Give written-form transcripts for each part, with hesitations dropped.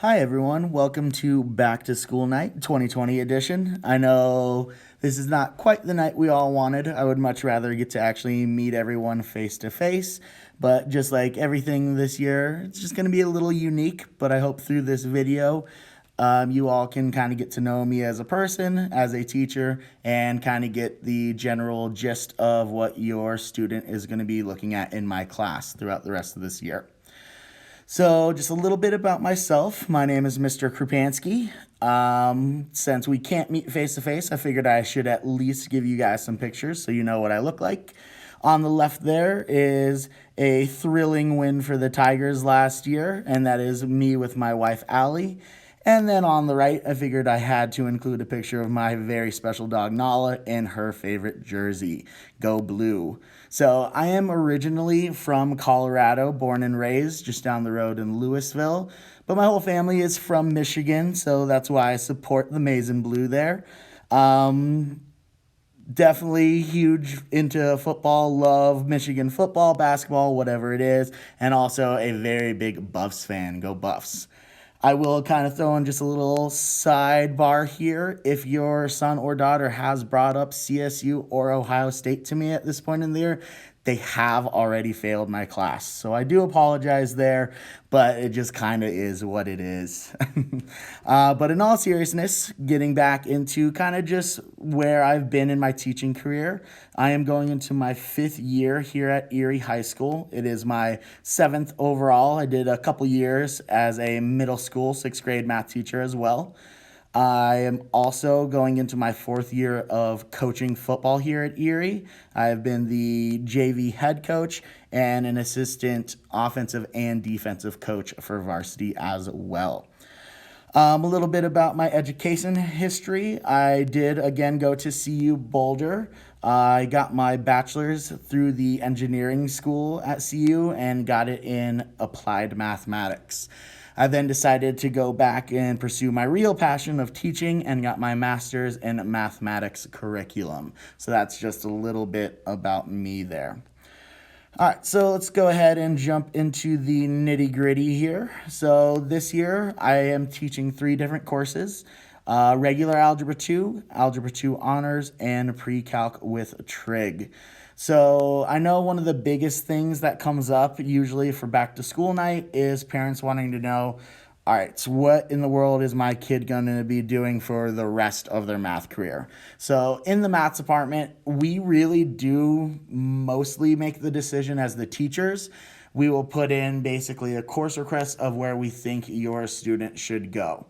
Hi, everyone. Welcome to Back to School Night 2020 edition. I know this is not quite the night we all wanted. I would much rather get to actually meet everyone face to face. But just like everything this year, it's just going to be a little unique. But I hope through this video, you all can kind of get to know me as a person, as a teacher, and kind of get the general gist of what your student is going to be looking at in my class throughout the rest of this year. So, just a little bit about myself. My name is Mr. Krupansky. Since we can't meet face to face, I figured I should at least give you guys some pictures so you know what I look like. On the left, there is a thrilling win for the Tigers last year, and that is me with my wife, Allie. And then on the right, I figured I had to include a picture of my very special dog, Nala, in her favorite jersey, Go Blue. So I am originally from Colorado, born and raised just down the road in Louisville. But my whole family is from Michigan, so that's why I support the maize and blue there. Definitely huge into football, love Michigan football, basketball, whatever it is, and also a very big Buffs fan. Go Buffs. I will kind of throw in just a little sidebar here. If your son or daughter has brought up CSU or Ohio State to me at this point in the year, they have already failed my class. So I do apologize there, but it just kind of is what it is. But in all seriousness, getting back into kind of just where I've been in my teaching career, I am going into my 5th year here at Erie High School. It is my 7th overall. I did a couple years as a middle school 6th grade math teacher as well. I am also going into my 4th year of coaching football here at Erie. I have been the JV head coach and an assistant offensive and defensive coach for varsity as well. A little bit about my education history. I did again go to CU Boulder. I got my bachelor's through the engineering school at CU and got it in applied mathematics. I then decided to go back and pursue my real passion of teaching and got my master's in mathematics curriculum. So that's just a little bit about me there. All right, so let's go ahead and jump into the nitty gritty here. So this year I am teaching 3 different courses. Regular Algebra 2, Algebra 2 Honors, and Pre-Calc with Trig. So I know one of the biggest things that comes up usually for back to school night is parents wanting to know, all right, so what in the world is my kid going to be doing for the rest of their math career? So in the math department, we really do mostly make the decision as the teachers. We will put in basically a course request of where we think your student should go.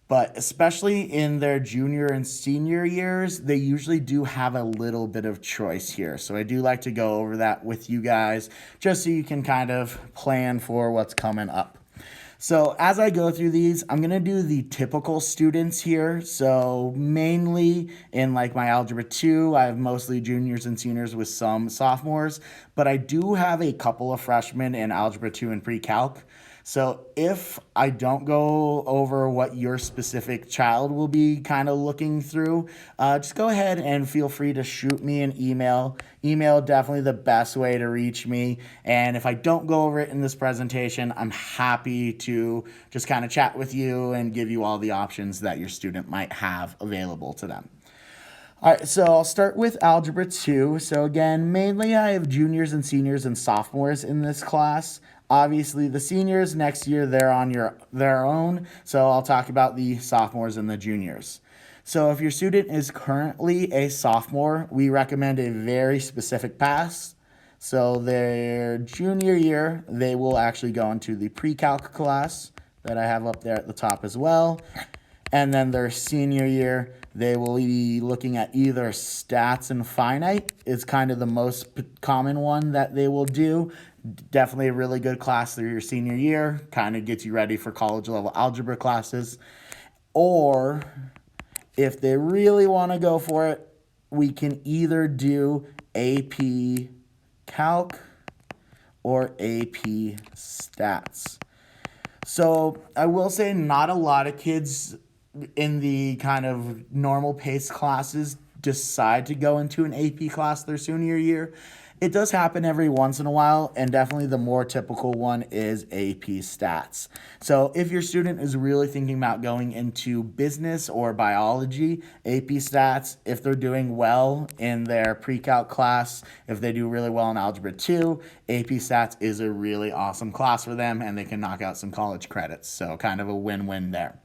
But especially in their junior and senior years, they usually do have a little bit of choice here. So I do like to go over that with you guys just so you can kind of plan for what's coming up. So as I go through these, I'm going to do the typical students here. So mainly in like my Algebra 2, I have mostly juniors and seniors with some sophomores, but I do have a couple of freshmen in Algebra 2 and Pre-Calc. So if I don't go over what your specific child will be kind of looking through, just go ahead and feel free to shoot me an email. Email definitely the best way to reach me. And if I don't go over it in this presentation, I'm happy to just kind of chat with you and give you all the options that your student might have available to them. All right, so I'll start with Algebra 2. So again, mainly I have juniors and seniors and sophomores in this class. Obviously, the seniors next year, they're on their own. So I'll talk about the sophomores and the juniors. So if your student is currently a sophomore, we recommend a very specific path. So their junior year, they will actually go into the pre-calc class that I have up there at the top as well. And then their senior year, they will be looking at either stats and finite is kind of the most common one that they will do. Definitely a really good class through your senior year. Kind of gets you ready for college level algebra classes. Or if they really want to go for it, we can either do AP Calc or AP Stats. So I will say not a lot of kids in the kind of normal pace classes decide to go into an AP class their senior year. It does happen every once in a while, and definitely the more typical one is AP Stats. So if your student is really thinking about going into business or biology, AP Stats, if they're doing well in their pre-calc class, if they do really well in Algebra 2, AP Stats is a really awesome class for them, and they can knock out some college credits. So kind of a win-win there.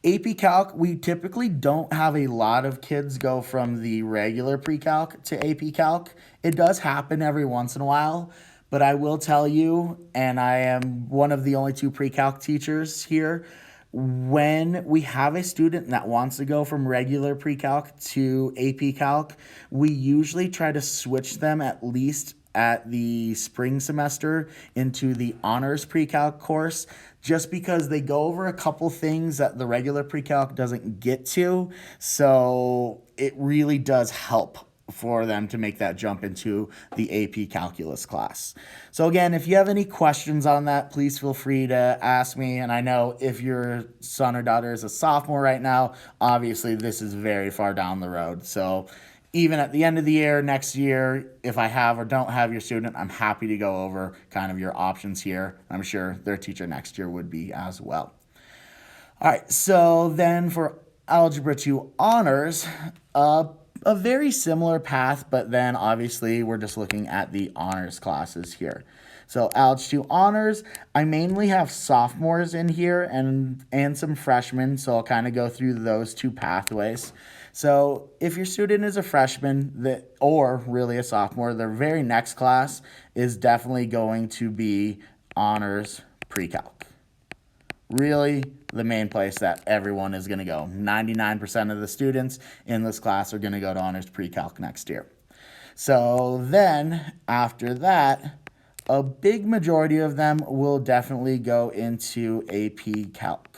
AP Calc, we typically don't have a lot of kids go from the regular pre-calc to AP Calc. It does happen every once in a while, but I will tell you, and I am one of the only two pre-calc teachers here, when we have a student that wants to go from regular pre-calc to AP Calc, we usually try to switch them at least at the spring semester into the honors pre-calc course, just because they go over a couple things that the regular pre-calc doesn't get to. So it really does help for them to make that jump into the AP Calculus class. So again, if you have any questions on that, please feel free to ask me. And I know if your son or daughter is a sophomore right now, obviously this is very far down the road. So even at the end of the year, next year, if I have or don't have your student, I'm happy to go over kind of your options here. I'm sure their teacher next year would be as well. All right, so then for Algebra 2 Honors, a very similar path, but then obviously we're just looking at the honors classes here. So Algebra 2 Honors, I mainly have sophomores in here and some freshmen, so I'll kind of go through those two pathways. So if your student is a freshman or really a sophomore, their very next class is definitely going to be honors pre-calc. Really the main place that everyone is going to go. 99% of the students in this class are going to go to honors pre-calc next year. So then after that, a big majority of them will definitely go into AP Calc.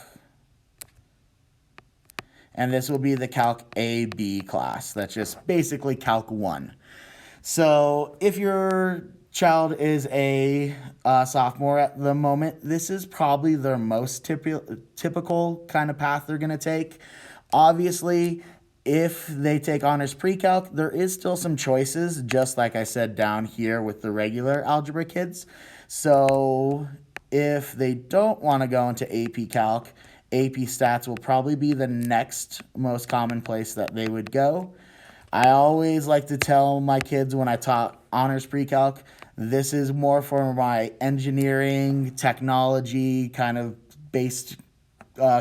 And this will be the Calc AB class. That's just basically Calc 1. So if your child is a sophomore at the moment, this is probably their most typical kind of path they're going to take. Obviously, if they take honors pre-calc, there is still some choices, just like I said down here with the regular algebra kids. So if they don't want to go into AP Calc, AP Stats will probably be the next most common place that they would go. I always like to tell my kids when I taught honors pre-calc, this is more for my engineering, technology kind of based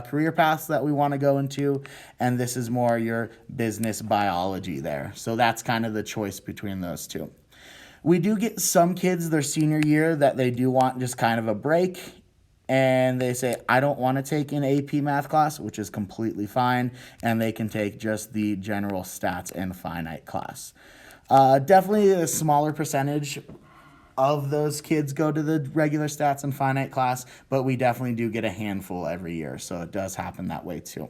career paths that we want to go into, and this is more your business biology there. So that's kind of the choice between those two. We do get some kids their senior year that they do want just kind of a break, and they say, I don't want to take an AP math class, which is completely fine, and they can take just the general stats and finite class. Definitely a smaller percentage of those kids go to the regular stats and finite class, but we definitely do get a handful every year, so it does happen that way too.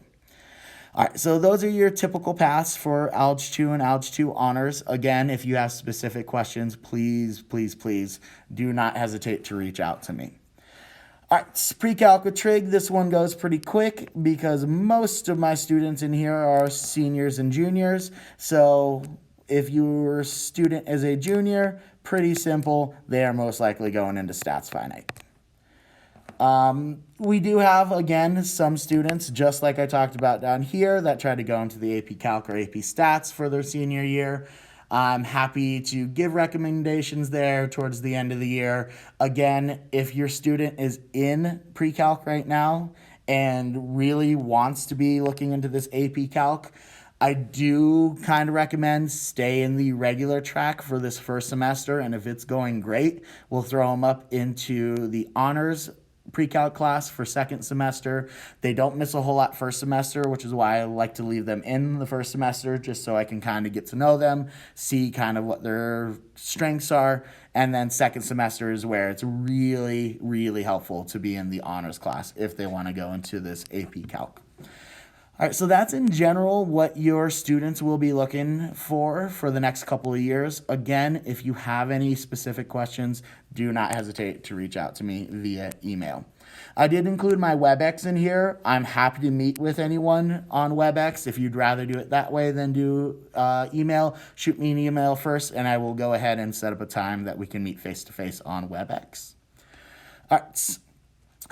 All right, so those are your typical paths for Algebra 2 and Algebra 2 Honors. Again, if you have specific questions, please, please, please do not hesitate to reach out to me. All right, pre-calc with trig, this one goes pretty quick because most of my students in here are seniors and juniors. So if your student is a junior, pretty simple, they are most likely going into stats finite. We do have, again, some students, just like I talked about down here, that try to go into the AP Calc or AP Stats for their senior year. I'm happy to give recommendations there towards the end of the year. Again, if your student is in pre-calc right now and really wants to be looking into this AP Calc, I do kind of recommend stay in the regular track for this first semester, and if it's going great, we'll throw them up into the honors pre-calc class for second semester. They don't miss a whole lot first semester, which is why I like to leave them in the first semester, just so I can kind of get to know them, see kind of what their strengths are, and then second semester is where it's really, really helpful to be in the honors class if they want to go into this AP Calc. All right, so that's in general what your students will be looking for the next couple of years. Again, if you have any specific questions, do not hesitate to reach out to me via email. I did include my WebEx in here. I'm happy to meet with anyone on WebEx. If you'd rather do it that way than do email, shoot me an email first, and I will go ahead and set up a time that we can meet face-to-face on WebEx. All right.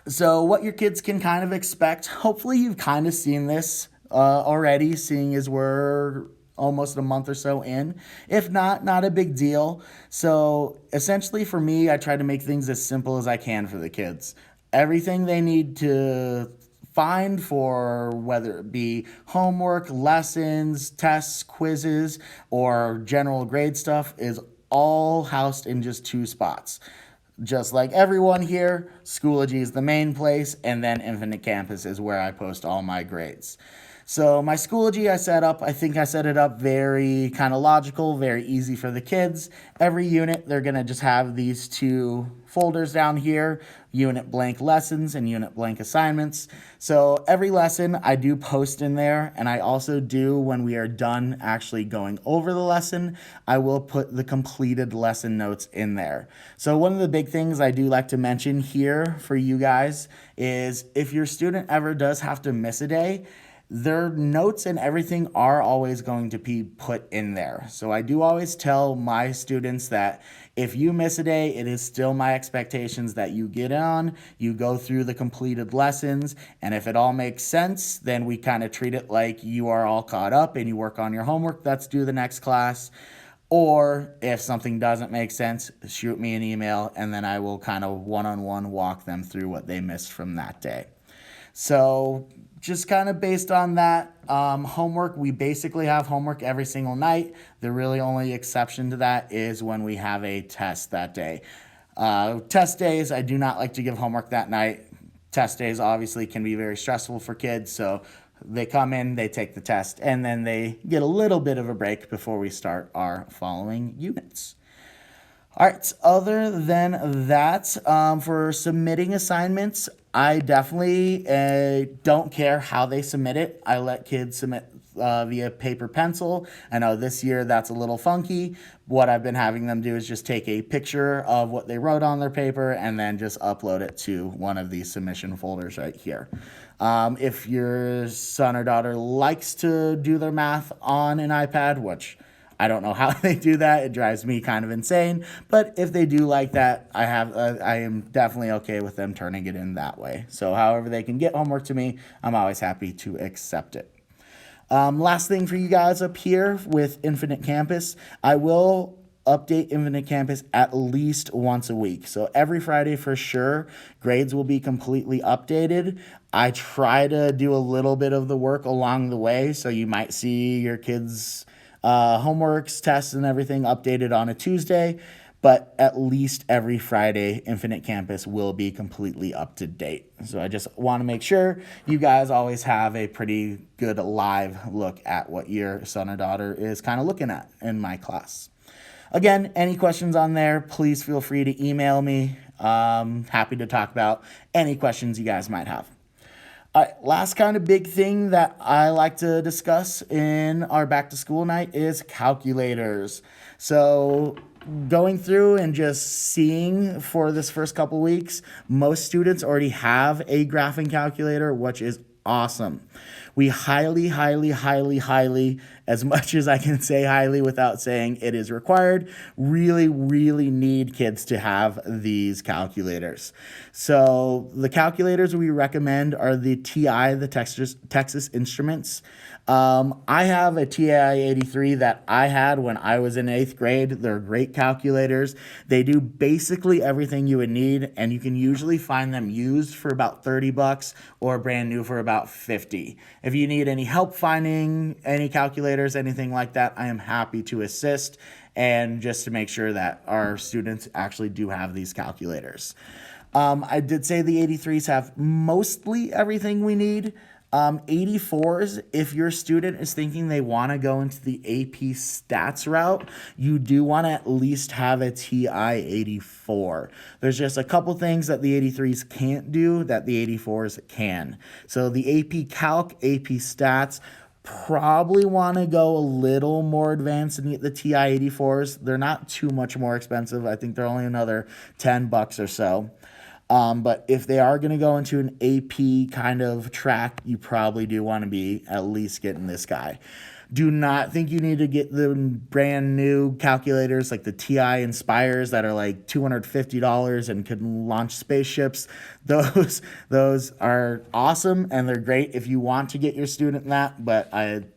So what your kids can kind of expect, hopefully you've kind of seen this already, seeing as we're almost a month or so in. If not, not a big deal. So essentially for me, I try to make things as simple as I can for the kids. Everything they need to find for whether it be homework, lessons, tests, quizzes, or general grade stuff is all housed in just 2 spots. Just like everyone here, Schoology is the main place, and then Infinite Campus is where I post all my grades. So my Schoology I think I set it up very kind of logical, very easy for the kids. Every unit, they're going to just have these 2 folders down here, unit blank lessons and unit blank assignments. So every lesson I do post in there, and I also do, when we are done actually going over the lesson, I will put the completed lesson notes in there. So one of the big things I do like to mention here for you guys is if your student ever does have to miss a day, their notes and everything are always going to be put in there. So I do always tell my students that if you miss a day, it is still my expectations that you get on, you go through the completed lessons, and if it all makes sense, then we kind of treat it like you are all caught up and you work on your homework that's due the next class. Or if something doesn't make sense, shoot me an email, and then I will kind of one-on-one walk them through what they missed from that day. So just kind of based on that, homework, we basically have homework every single night. The really only exception to that is when we have a test that day. Test days, I do not like to give homework that night. Test days obviously can be very stressful for kids, so they come in, they take the test, and then they get a little bit of a break before we start our following units. All right, other than that, for submitting assignments, I definitely don't care how they submit it. I let kids submit via paper pencil. I know this year that's a little funky. What I've been having them do is just take a picture of what they wrote on their paper and then just upload it to one of these submission folders right here. If your son or daughter likes to do their math on an iPad, which I don't know how they do that. It drives me kind of insane. But if they do like that, I am definitely okay with them turning it in that way. So however they can get homework to me, I'm always happy to accept it. Last thing for you guys up here with Infinite Campus, I will update Infinite Campus at least once a week. So every Friday for sure, grades will be completely updated. I try to do a little bit of the work along the way. So you might see your kids' homeworks, tests, and everything updated on a Tuesday, but at least every Friday, Infinite Campus will be completely up to date. So I just want to make sure you guys always have a pretty good live look at what your son or daughter is kind of looking at in my class. Again, any questions on there, please feel free to email me. Happy to talk about any questions you guys might have. Last kind of big thing that I like to discuss in our back to school night is calculators. So going through and just seeing for this first couple weeks, most students already have a graphing calculator, which is awesome. We highly, as much as I can say highly without saying it is required, really need kids to have these calculators. So the calculators we recommend are the TI, the Texas Instruments. I have a TI 83 that I had when I was in 8th grade. They're great calculators. They do basically everything you would need, and you can usually find them used for about $30 or brand new for about $50. If you need any help finding any calculators, anything like that, I am happy to assist, and just to make sure that our students actually do have these calculators. I did say the 83s have mostly everything we need. 84s, if your student is thinking they want to go into the AP stats route, you do want to at least have a TI 84. There's just a couple things that the 83s can't do that the 84s can. So the AP Calc, AP Stats, probably want to go a little more advanced and get the TI 84s. They're not too much more expensive. I think they're only another $10 or so. But if they are going to go into an AP kind of track, you probably do want to be at least getting this guy. Do not think you need to get the brand new calculators like the TI Inspires that are like $250 and can launch spaceships. Those are awesome and they're great if you want to get your student that, but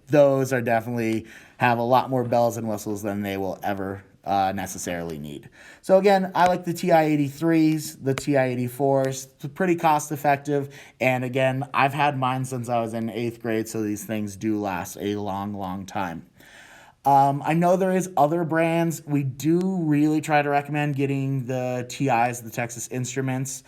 those are definitely have a lot more bells and whistles than they will ever necessarily need. So again, I like the TI-83s, the TI-84s. It's pretty cost effective. And again, I've had mine since I was in 8th grade, so these things do last a long, long time. I know there is other brands. We do really try to recommend getting the TIs, the Texas Instruments.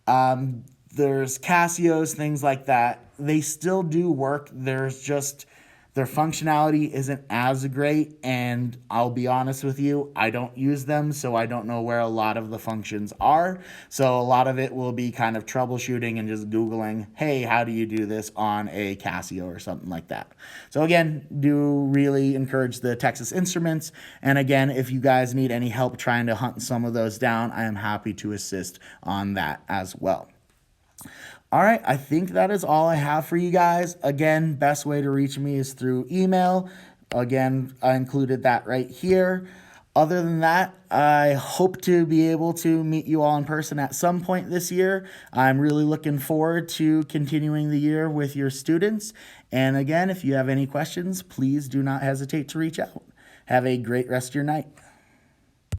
There's Casios, things like that. They still do work. There's just their functionality isn't as great, and I'll be honest with you, I don't use them, so I don't know where a lot of the functions are. So a lot of it will be kind of troubleshooting and just Googling, hey, how do you do this on a Casio or something like that. So again, do really encourage the Texas Instruments. And again, if you guys need any help trying to hunt some of those down, I am happy to assist on that as well. All right, I think that is all I have for you guys. Again, best way to reach me is through email. Again, I included that right here. Other than that, I hope to be able to meet you all in person at some point this year. I'm really looking forward to continuing the year with your students. And again, if you have any questions, please do not hesitate to reach out. Have a great rest of your night.